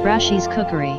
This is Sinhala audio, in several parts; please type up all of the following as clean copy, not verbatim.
Rashi's Cookery.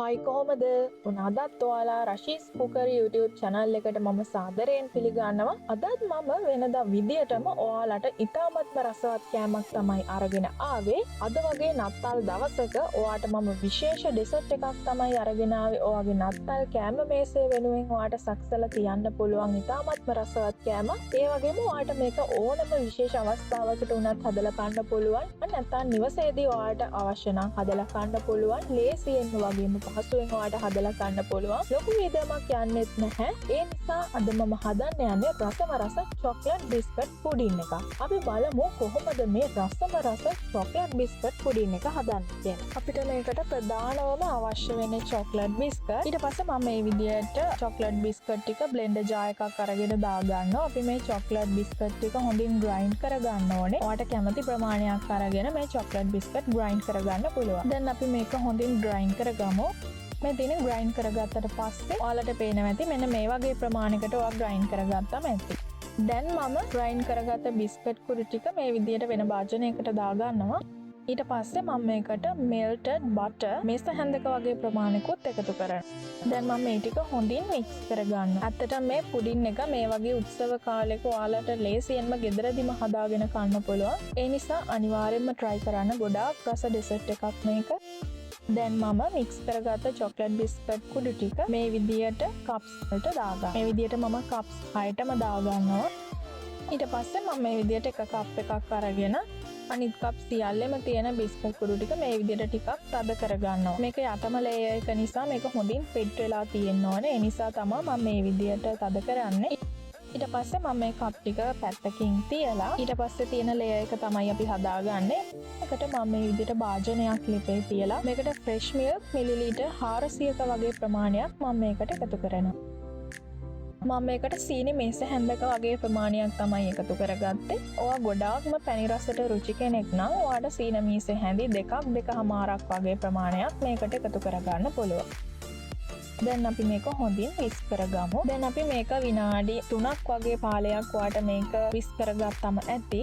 හයි කොහොමද? උනාදත් ඔයාලා රශීස් කුකරි YouTube channel එකට මම සාදරයෙන් පිළිගන්නවා. අදත් මම වෙනදා විදියටම ඔයාලට ඉතාමත්ම රසවත් කෑමක් තමයි අරගෙන ආවේ. අද වගේ නත්තල් දවසක ඔයාට මම විශේෂ ඩෙසර්ට් එකක් තමයි අරගෙන ආවේ. ඔයාගේ නත්තල් කෑම මේසේ වෙනුවෙන් ඔයාට සක්සලා තියන්න පුළුවන් ඉතාමත්ම රසවත් කෑමක්. ඒ වගේම ඔයාට මේක ඕනම විශේෂ අවස්ථාවකට උනත් හදලා කන්න පුළුවන්. නැත්නම් නිවසේදී ඔයාට අවශ්‍ය නම් හදලා කන්න පුළුවන්. ලේසියෙන් වගේම පහසුවෙන් ඔයාට හදලා ගන්න පුළුවන්. ලොකු වියදමක් යන්නෙත් නැහැ. ඒ නිසා අද මම හදන්න යන්නේ රසම රස චොක්ලට් බිස්කට් පුඩින් එකක්. අපි බලමු කොහොමද මේ රසම රස චොක්ලට් බිස්කට් පුඩින් එක හදන්නේ කියලා. අපිට මේකට ප්‍රධානවම අවශ්‍ය වෙන්නේ චොක්ලට් බිස්කට්. ඊට පස්සේ මම මේ විදියට චොක්ලට් බිස්කට් ටික බ්ලෙන්ඩර් ජාර් එකක් අරගෙන දාගන්නවා. අපි මේ චොක්ලට් බිස්කට් ටික හොඳින් ග්‍රයින්ඩ් කරගන්න ඕනේ. ඔයාට කැමති ප්‍රමාණයක් අරගෙන මේ චොක්ලට් බිස්කට් ග්‍රයින්ඩ් කරගන්න පුළුවන්. දැන් අපි මේක හොඳින් ග්‍රයින්ඩ් කරගමු. මේ දින ග්‍රයින්ඩ් කරගත්තට පස්සේ ඔයාලට පේනවා ඇති මෙන්න මේ වගේ ප්‍රමාණයකට ඔයා ග්‍රයින්ඩ් කරගත්තාම ඇති. දැන් මම ග්‍රයින්ඩ් කරගත්ත බිස්කට් කුඩු ටික මේ විදියට වෙන භාජනයකට දාගන්නවා. ඊට පස්සේ මම මේකට මෙල්ටඩ් බටර් මේස හැන්දක වගේ ප්‍රමාණයකුත් එකතු කරනවා. දැන් මම මේ ටික හොඳින් මික්ස් කරගන්නවා. ඇත්තටම මේ පුඩින් එක මේ වගේ උත්සව කාලෙක ඔයාලට ලේසියෙන්ම ගෙදරදිම හදාගෙන කන්න පුළුවන්. ඒ නිසා අනිවාර්යයෙන්ම try කරන්න. ගොඩාක් රස ඩෙසර්ට් එකක් මේක. දැන් මම මික්ස් කරගත්ත චොක්ලට් බිස්කට් කුඩු ටික මේ විදියට කප්ස් වලට දාගන්නවා. මේ විදියට මම කප්ස් 6ටම දාගන්නවා. ඊට පස්සේ මම මේ විදියට එක කප් එකක් අරගෙන අනිත් කප් සියල්ලෙම තියෙන බිස්කට් කුඩු ටික මේ විදියට ටිකක් තද කරගන්නවා. මේක යටම ලේයර් එක නිසා මේක හොඳින් පෙට් වෙලා තියෙන්න ඕනේ. ඒ නිසා තමයි මම මේ විදියට තද කරන්නේ. ඊට පස්සේ මම මේ කප් ටික පැත්තකින් තියලා ඊට පස්සේ තියෙන ලේයර් එක තමයි අපි හදාගන්නේ. එකට මම මේ විදිහට භාජනයක් ලිපේ තියලා මේකට ෆ්‍රෙෂ් මිල්ක් මිලිලීටර් 400ක වගේ ප්‍රමාණයක් මම මේකට එකතු කරනවා. මම මේකට සීනි මේස හැන්දක වගේ ප්‍රමාණයක් තමයි එකතු කරගත්තේ. ඔයා ගොඩාක්ම පැණි රසට රුචි කෙනෙක් නම් ඔයාට සීනි මේස හැඳි දෙකමාරක් වගේ ප්‍රමාණයක් මේකට එකතු කරගන්න පුළුවන්. දැන් අපි මේක හොඳින් විස් කරගමු. දැන් අපි මේක විනාඩි 3ක් වගේ කාලයක් ඔයාට මේක විස් කරගත්තම ඇති.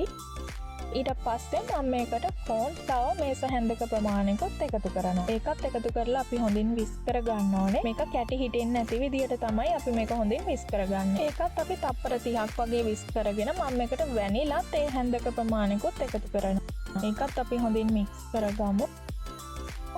ඊට පස්සේ මම මේකට කෝන් ෆ්ලවර් මේස හැන්දක ප්‍රමාණයකට එකතු කරනවා. ඒකත් එකතු කරලා අපි හොඳින් විස් කරගන්න ඕනේ. මේක කැටි හිටින්නේ නැති විදියට තමයි අපි මේක හොඳින් විස් කරගන්නේ. ඒකත් අපි තප්පර 30ක් වගේ විස් කරගෙන මම මේකට වැනිලා තේ හැන්දක ප්‍රමාණයකට එකතු කරනවා. ඒකත් අපි හොඳින් මික්ස් කරගමු.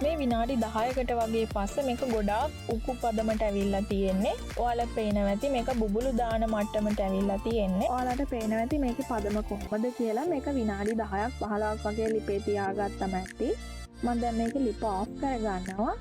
මේ විනාඩි 10කට වගේ පස්සේ මේක ගොඩාක් උකු පදමට ඇවිල්ලා තියෙන්නේ. ඔයාලට පේනවා ඇති මේක බුබුලු දාන මට්ටමට ඇවිල්ලා තියෙන්නේ. ඔයාලට පේනවා ඇති මේකේ පදම කොහොමද කියලා. මේක විනාඩි 10ක් 15ක් වගේ ලිපේ තියාගත්තම ඇති. මම දැන් මේක ලිප ඔෆ් කරගන්නවා.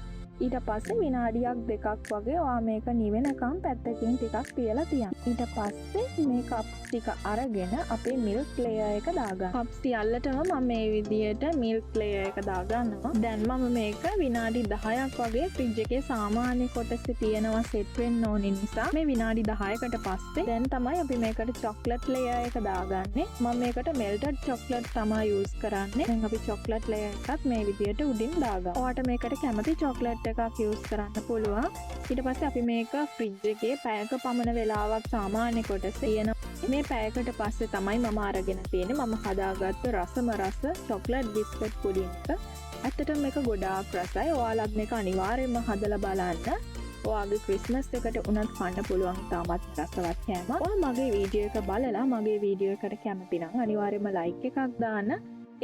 ඊට පස්සේ විනාඩියක් දෙකක් වගේ ඔයා මේක නිවෙනකම් පැත්තකින් ටිකක් තියලා තියන්න. ඊට පස්සේ මේ කප් ටික අරගෙන අපේ මිල්ක් ලේයර් එක දාගන්න. කප් සියල්ලටම මම මේ විදියට මිල්ක් ලේයර් එක දාගන්නවා. දැන් මම මේක විනාඩි 10ක් වගේ ෆ්‍රිජ් එකේ සාමාන්‍ය කොටසේ තියෙනවා සෙට් වෙන්න ඕනේ නිසා මේ විනාඩි 10කට පස්සේ දැන් තමයි අපි මේකට චොක්ලට් ලේයර් එක දාගන්නේ. මම මේකට මෙල්ටඩ් චොක්ලට් තමයි යූස් කරන්නේ. දැන් අපි චොක්ලට් ලේයර් එකත් මේ විදියට උඩින් දාගමු. ඔයාට මේකට කැමති චොක්ලට් එකක් යූස් කරන්න පුළුවන්. ඊට පස්සේ අපි මේක ෆ්‍රිජ් එකේ පැයක පමණ වෙලාවක් සාමාන්‍ය කොටසේ තියෙන මේ පැයකට පස්සේ තමයි මම අරගෙන තියෙන්නේ. මම හදාගත්ත රසම රස චොක්ලට් බිස්කට් පුඩින් එක. ඇත්තටම මේක ගොඩාක් රසයි. ඔයාලත් මේක අනිවාර්යයෙන්ම හදලා බලන්න. ඔයාගේ ක්‍රිස්මස් එකට උනත් කන්න පුළුවන් තාමත් රසවත් කෑමක්. ඔයා මගේ වීඩියෝ එක බලලා මගේ වීඩියෝ එකට කැමති නම් අනිවාර්යයෙන්ම ලයික් එකක් දාන්න.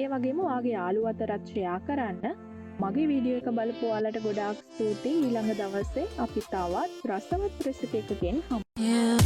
ඒ වගේම ඔයාගේ යාළුවෝ අතරත් ෂෙයා කරන්න. මගේ වීඩියෝ එක බලපු ඔයාලට ගොඩාක් ස්තුතියි. ඊළඟ දවසේ අපි තවත් රසවත් රෙසිපි එකකින් හමු.